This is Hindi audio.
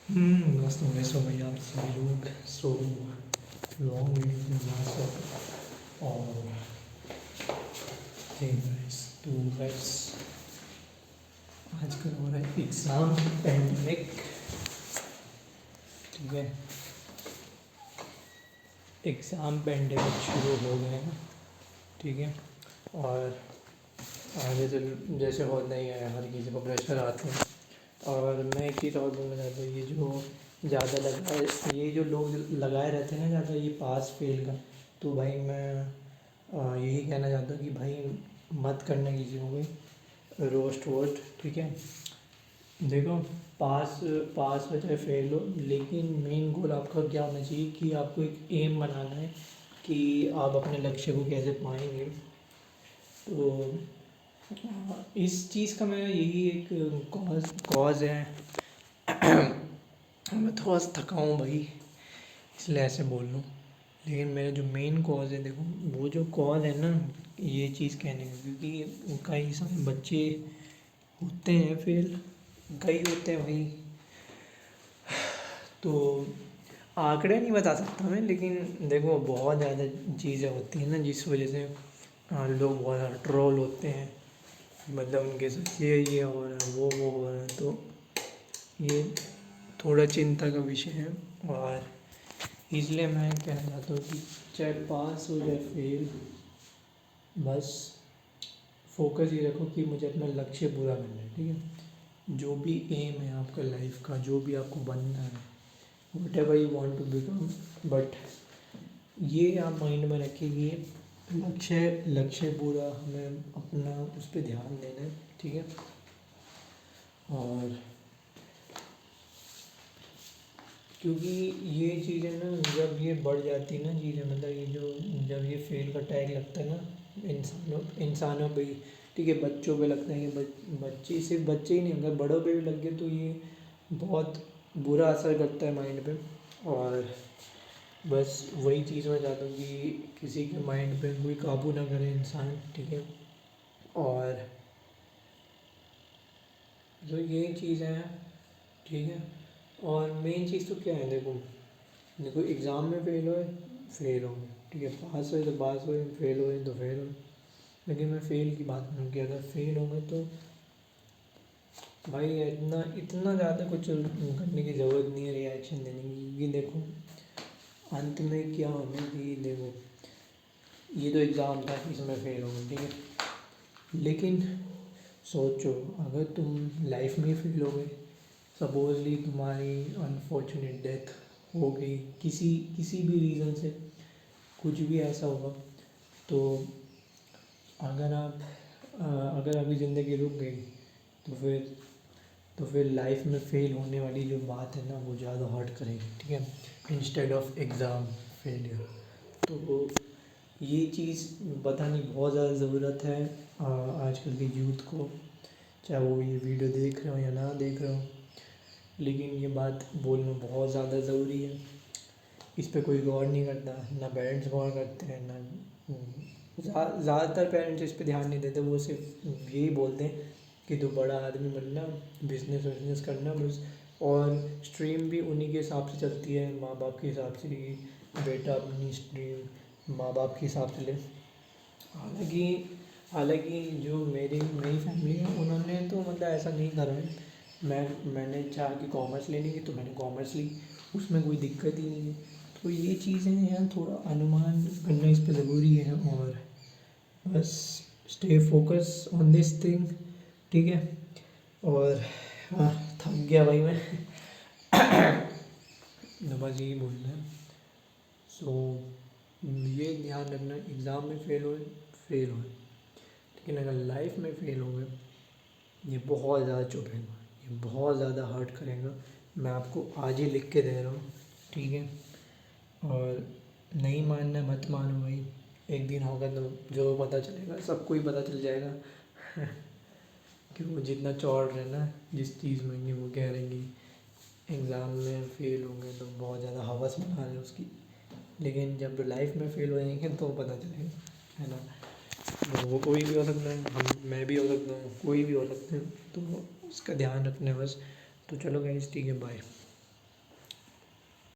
दोस्तों वैसे भाई आप सभी लोग सो लॉन्ग और हे गाइस तो गाइस आजकल हो रहा है एग्ज़ाम पेंडेमिक। ठीक है, एग्ज़ाम पेंडेमिक शुरू हो गए हैं। ठीक है, और आगे से जैसे होता ही है, हर किसी को प्रेशर आते हैं। और मैं एक चीज़ और बोलना चाहता हूँ, ये जो ज़्यादा लगा ये जो लोग लगाए रहते हैं ना ज़्यादा, ये पास फेल का, तो भाई मैं यही कहना चाहता हूँ कि भाई मत करना किसी को भी रोस्ट वोस्ट। ठीक है, देखो, पास पास हो चाहे फेल हो, लेकिन मेन गोल आपका क्या होना चाहिए कि आपको एक एम बनाना है कि आप अपने लक्ष्य को कैसे पाएंगे। तो इस चीज़ का मैं यही एक कॉज है। मैं थोड़ा सा थका हूँ भाई, इसलिए ऐसे बोल रहा हूँ। लेकिन मेरा जो मेन कॉज है, देखो वो जो कॉज है ना, ये चीज़ कहने का, क्योंकि कई सारे बच्चे होते हैं फेल, कई होते हैं भाई। तो आंकड़े नहीं बता सकता मैं, लेकिन देखो बहुत ज़्यादा चीज़ें होती हैं ना जिस वजह से लोग बहुत ज़्यादा ट्रोल होते हैं। मतलब उनके साथ ये हो रहा है, वो हो रहा है, तो ये थोड़ा चिंता का विषय है। और इसलिए मैं कहना चाहता हूँ कि चाहे पास हो चाहे फेल, बस फोकस ये रखो कि मुझे अपना लक्ष्य पूरा करना है। ठीक है, जो भी एम है आपका लाइफ का, जो भी आपको बनना है, whatever you want to become, but ये आप माइंड में रखिए कि लक्ष्य पूरा हमें अपना उस पर ध्यान देना है। ठीक है, और क्योंकि ये चीज़ें ना जब ये बढ़ जाती है ना चीज़ें, मतलब ये जो जब ये फेल का टैग लगता है ना इंसानों पे ही, ठीक है, बच्चों पे लगता है कि बच्चे, सिर्फ बच्चे ही नहीं, अगर बड़ों पे भी लग गए तो ये बहुत बुरा असर करता है माइंड पे। और बस वही चीज़ मैं चाहता हूँ कि किसी के माइंड पे कोई काबू ना करे इंसान। ठीक है, और जो यही चीज़ें हैं। ठीक है, और मेन चीज़ तो क्या है, देखो देखो एग्ज़ाम में फेल हो, ठीक है, पास हुए तो पास हुए, फेल हुए तो फेल हुए। लेकिन मैं फ़ेल की बात करूँ कि अगर फेल हो गए तो भाई इतना इतना ज़्यादा कुछ करने की ज़रूरत नहीं है रिएक्शन देने की, क्योंकि देखो अंत में क्या होना कि देखो ये तो एग्ज़ाम था, इसमें फेल हो गए, ठीक है, लेकिन सोचो अगर तुम लाइफ में फेल हो गए, सपोजली तुम्हारी अनफॉर्चुनेट डेथ हो गई, किसी किसी भी रीज़न से कुछ भी ऐसा होगा, तो अगर आप अगर अभी ज़िंदगी रुक गई तो फिर लाइफ में फ़ेल होने वाली जो बात है ना वो ज़्यादा हर्ट करेगी। ठीक है, इंस्टेड ऑफ एग्ज़ाम फेलियर। तो ये चीज़ बतानी बहुत ज़्यादा ज़रूरत है आजकल के यूथ को, चाहे वो ये वीडियो देख रहे हो या ना देख रहे हो, लेकिन ये बात बोलना बहुत ज़्यादा ज़रूरी है। इस पे कोई गौर नहीं करता, ना पेरेंट्स गौर करते हैं, ना ज़्यादातर पेरेंट्स इस पे ध्यान नहीं देते। वो सिर्फ यही बोलते हैं कि तू बड़ा आदमी बनना, बिजनेस विजनेस करना बस। और स्ट्रीम भी उन्हीं के हिसाब से चलती है, माँ बाप के हिसाब से, कि बेटा अपनी स्ट्रीम माँ बाप के हिसाब से ले। हालांकि हालांकि जो मेरी मेरी फैमिली है उन्होंने तो मतलब ऐसा नहीं करा है। मैंने चाहा कि कॉमर्स लेनी है तो मैंने कॉमर्स ली, उसमें कोई दिक्कत ही नहीं है। तो ये चीज़ें यार थोड़ा अनुमान करना इस पे ज़रूरी है। और बस stay focus on this thing. ठीक है, और हाँ, थक गया भाई मैं। तो बस यही बोलना है। सो ये ध्यान रखना, एग्ज़ाम में फेल होए, लेकिन अगर लाइफ में फेल हो गए, ये बहुत ज़्यादा चुभेगा, ये बहुत ज़्यादा हर्ट करेगा। मैं आपको आज ही लिख के दे रहा हूँ। ठीक है, और नहीं मानना मत मानो भाई, एक दिन होगा तो जो पता चलेगा, सबको ही पता चल जाएगा। कि वो जितना चौड़ रहे ना जिस चीज़ में, कि वो कह रहे हैं कि एग्ज़ाम में फ़ेल होंगे तो बहुत ज़्यादा हवस बना रहे हैं उसकी, लेकिन जब लाइफ में फ़ेल हो जाएंगे तो पता चलेगा, है ना। तो वो कोई भी हो सकता है, मैं भी हो सकता हूँ, कोई भी हो सकते हैं, तो उसका ध्यान रखना है बस। तो चलो गाइस, ठीक है, बाय।